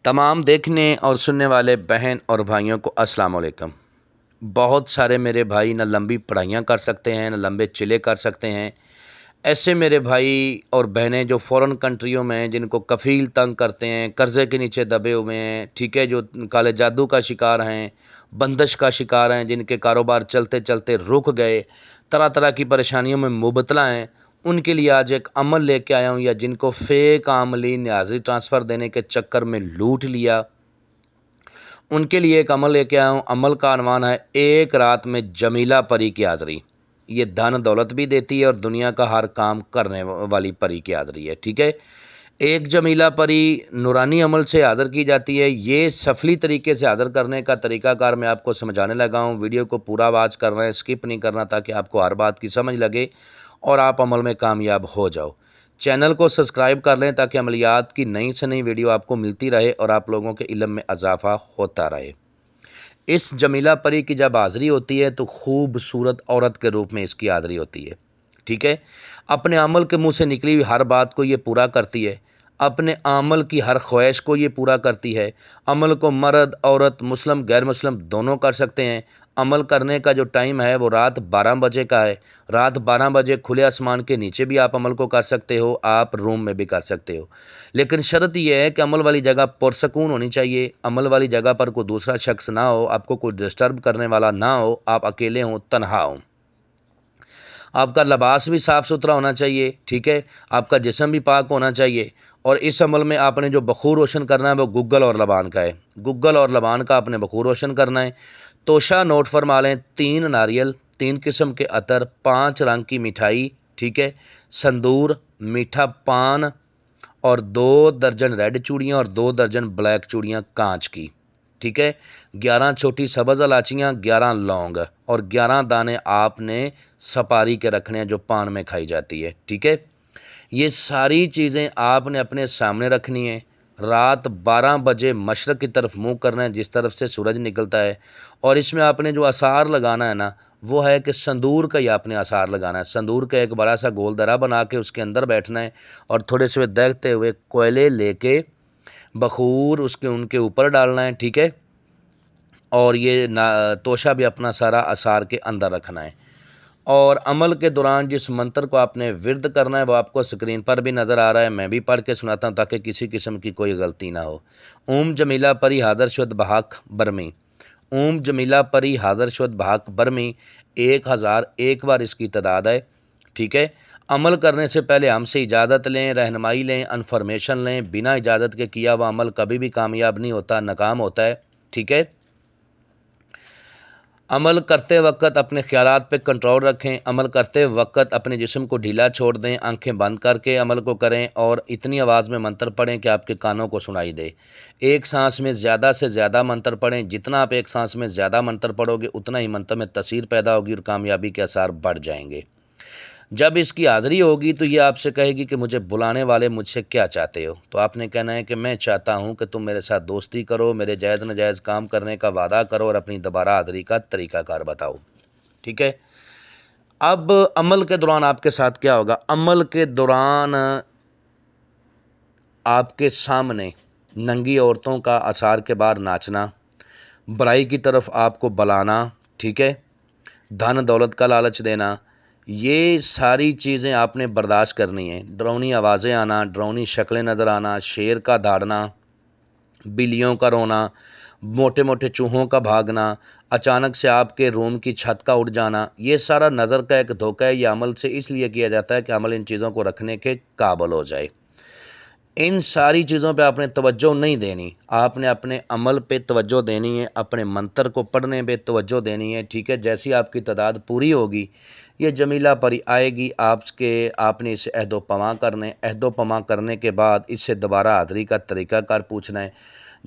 تمام دیکھنے اور سننے والے بہن اور بھائیوں کو السلام علیکم۔ بہت سارے میرے بھائی نہ لمبی پڑھائیاں کر سکتے ہیں نہ لمبے چلے کر سکتے ہیں۔ ایسے میرے بھائی اور بہنیں جو فورن کنٹریوں میں ہیں، جن کو کفیل تنگ کرتے ہیں، قرضے کے نیچے دبے ہوئے ہیں، ٹھیک ہے، جو کالے جادو کا شکار ہیں، بندش کا شکار ہیں، جن کے کاروبار چلتے چلتے رک گئے، طرح طرح کی پریشانیوں میں مبتلا ہیں، ان کے لیے آج ایک عمل لے کے آیا ہوں، یا جن کو فیک عاملی نیازی ٹرانسفر دینے کے چکر میں لوٹ لیا، ان کے لیے ایک عمل لے کے آیا ہوں۔ عمل کا عنوان ہے ایک رات میں جمیلہ پری کی حاضری۔ یہ دھن دولت بھی دیتی ہے اور دنیا کا ہر کام کرنے والی پری کی حاضری ہے، ٹھیک ہے۔ ایک جمیلہ پری نورانی عمل سے حاضر کی جاتی ہے۔ یہ سفلی طریقے سے حاضر کرنے کا طریقہ کار میں آپ کو سمجھانے لگا ہوں۔ ویڈیو کو پورا واچ کر رہے ہیں، اسکپ نہیں کرنا، تاکہ آپ کو ہر بات کی سمجھ لگے اور آپ عمل میں کامیاب ہو جاؤ۔ چینل کو سبسکرائب کر لیں تاکہ عملیات کی نئی سے نئی ویڈیو آپ کو ملتی رہے اور آپ لوگوں کے علم میں اضافہ ہوتا رہے۔ اس جمیلہ پری کی جب حاضری ہوتی ہے تو خوبصورت عورت کے روپ میں اس کی حاضری ہوتی ہے، ٹھیک ہے۔ اپنے عمل کے منہ سے نکلی ہوئی ہر بات کو یہ پورا کرتی ہے، اپنے عمل کی ہر خواہش کو یہ پورا کرتی ہے۔ عمل کو مرد عورت مسلم غیر مسلم دونوں کر سکتے ہیں۔ عمل کرنے کا جو ٹائم ہے وہ رات 12 بجے کا ہے۔ رات 12 بجے کھلے آسمان کے نیچے بھی آپ عمل کو کر سکتے ہو، آپ روم میں بھی کر سکتے ہو، لیکن شرط یہ ہے کہ عمل والی جگہ پرسکون ہونی چاہیے۔ عمل والی جگہ پر کوئی دوسرا شخص نہ ہو، آپ کو کوئی ڈسٹرب کرنے والا نہ ہو، آپ اکیلے ہوں، تنہا ہوں۔ آپ کا لباس بھی صاف ستھرا ہونا چاہیے، ٹھیک ہے، آپ کا جسم بھی پاک ہونا چاہیے، اور اس عمل میں آپ نے جو بخور روشن کرنا ہے وہ گگل اور لبان کا ہے۔ گگل اور لبان کا آپ نے بخور روشن کرنا ہے۔ توشہ نوٹ فرما لیں، 3 ناریل، 3 قسم کے عطر، 5 رنگ کی مٹھائی، ٹھیک ہے، سندور، میٹھا پان، اور 2 درجن ریڈ چوڑیاں اور 2 درجن بلیک چوڑیاں کانچ کی، ٹھیک ہے، 11 چھوٹی سبز الائچیاں، 11 لونگ، اور 11 دانے آپ نے سپاری کے رکھنے ہیں جو پان میں کھائی جاتی ہے، ٹھیک ہے۔ یہ ساری چیزیں آپ نے اپنے سامنے رکھنی ہیں۔ رات 12 بجے مشرق کی طرف منہ کرنا ہے، جس طرف سے سورج نکلتا ہے، اور اس میں آپ نے جو آثار لگانا ہے نا، وہ ہے کہ سندور کا ہی آپ نے آثار لگانا ہے۔ سندور کا ایک بڑا سا گول درہ بنا کے اس کے اندر بیٹھنا ہے، اور تھوڑے سے دیکھتے ہوئے کوئلے لے کے بخور ان کے اوپر ڈالنا ہے، ٹھیک ہے، اور یہ توشہ بھی اپنا سارا آثار کے اندر رکھنا ہے۔ اور عمل کے دوران جس منتر کو آپ نے ورد کرنا ہے وہ آپ کو سکرین پر بھی نظر آ رہا ہے، میں بھی پڑھ کے سناتا ہوں تاکہ کسی قسم کی کوئی غلطی نہ ہو۔ اوم جمیلہ پری حاضر شد بحق برمی۔ اوم جمیلہ پری حاضر شد بحق برمی 1001 بار اس کی تعداد ہے، ٹھیک ہے۔ عمل کرنے سے پہلے ہم سے اجازت لیں، رہنمائی لیں، انفارمیشن لیں۔ بنا اجازت کے کیا ہوا عمل کبھی بھی کامیاب نہیں ہوتا، ناکام ہوتا ہے، ٹھیک ہے۔ عمل کرتے وقت اپنے خیالات پہ کنٹرول رکھیں۔ عمل کرتے وقت اپنے جسم کو ڈھیلا چھوڑ دیں، آنکھیں بند کر کے عمل کو کریں، اور اتنی آواز میں منتر پڑھیں کہ آپ کے کانوں کو سنائی دے۔ ایک سانس میں زیادہ سے زیادہ منتر پڑھیں۔ جتنا آپ ایک سانس میں زیادہ منتر پڑھو گے اتنا ہی منتر میں تاثیر پیدا ہوگی اور کامیابی کے آثار بڑھ جائیں گے۔ جب اس کی حاضری ہوگی تو یہ آپ سے کہے گی کہ مجھے بلانے والے مجھ سے کیا چاہتے ہو؟ تو آپ نے کہنا ہے کہ میں چاہتا ہوں کہ تم میرے ساتھ دوستی کرو، میرے جائز ناجائز کام کرنے کا وعدہ کرو، اور اپنی دوبارہ حاضری کا طریقہ کار بتاؤ، ٹھیک ہے۔ اب عمل کے دوران آپ کے ساتھ کیا ہوگا؟ عمل کے دوران آپ کے سامنے ننگی عورتوں کا آثار کے باہر ناچنا، برائی کی طرف آپ کو بلانا، ٹھیک ہے، دھن دولت کا لالچ دینا، یہ ساری چیزیں آپ نے برداشت کرنی ہیں۔ ڈرونی آوازیں آنا، ڈرونی شکلیں نظر آنا، شیر کا دھاڑنا، بلیوں کا رونا، موٹے موٹے چوہوں کا بھاگنا، اچانک سے آپ کے روم کی چھت کا اڑ جانا، یہ سارا نظر کا ایک دھوکہ ہے۔ یہ عمل سے اس لیے کیا جاتا ہے کہ عمل ان چیزوں کو رکھنے کے قابل ہو جائے۔ ان ساری چیزوں پہ آپ نے توجہ نہیں دینی، آپ نے اپنے عمل پہ توجہ دینی ہے، اپنے منتر کو پڑھنے پہ توجہ دینی ہے، ٹھیک ہے۔ جیسی آپ کی تعداد پوری ہوگی یہ جمیلہ پری آئے گی، آپ نے اسے عہد و پیمان کرنے، عہد و پیمان کرنے کے بعد اس سے دوبارہ حاضری کا طریقہ کار پوچھنا ہے۔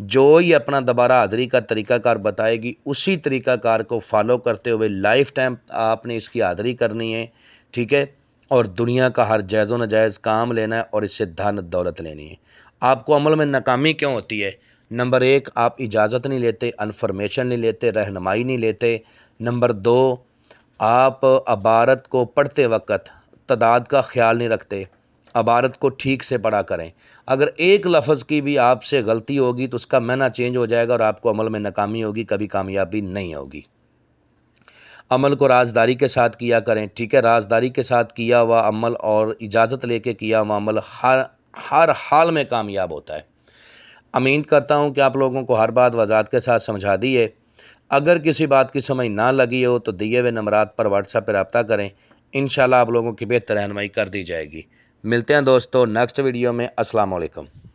جو یہ اپنا دوبارہ حاضری کا طریقہ کار بتائے گی اسی طریقہ کار کو فالو کرتے ہوئے لائف ٹائم آپ نے اس کی حاضری کرنی ہے، ٹھیک ہے، اور دنیا کا ہر جائز و ناجائز کام لینا ہے اور اس سے دھن دولت لینی ہے۔ آپ کو عمل میں ناکامی کیوں ہوتی ہے؟ نمبر 1، آپ اجازت نہیں لیتے، انفارمیشن نہیں لیتے، رہنمائی نہیں لیتے۔ نمبر 2، آپ عبارت کو پڑھتے وقت تعداد کا خیال نہیں رکھتے۔ عبارت کو ٹھیک سے پڑھا کریں۔ اگر ایک لفظ کی بھی آپ سے غلطی ہوگی تو اس کا معنی چینج ہو جائے گا اور آپ کو عمل میں ناکامی ہوگی، کبھی کامیابی نہیں ہوگی۔ عمل کو رازداری کے ساتھ کیا کریں، ٹھیک ہے؟ رازداری کے ساتھ کیا ہوا عمل اور اجازت لے کے کیا ہوا عمل ہر حال میں کامیاب ہوتا ہے۔ امید کرتا ہوں کہ آپ لوگوں کو ہر بات وضاحت کے ساتھ سمجھا دی ہے۔ اگر کسی بات کی سمجھ نہ لگی ہو تو دیے ہوئے نمبرات پر واٹس ایپ پہ رابطہ کریں، انشاءاللہ آپ لوگوں کی بہتر رہنمائی کر دی جائے گی۔ ملتے ہیں دوستو نیکسٹ ویڈیو میں۔ السلام علیکم۔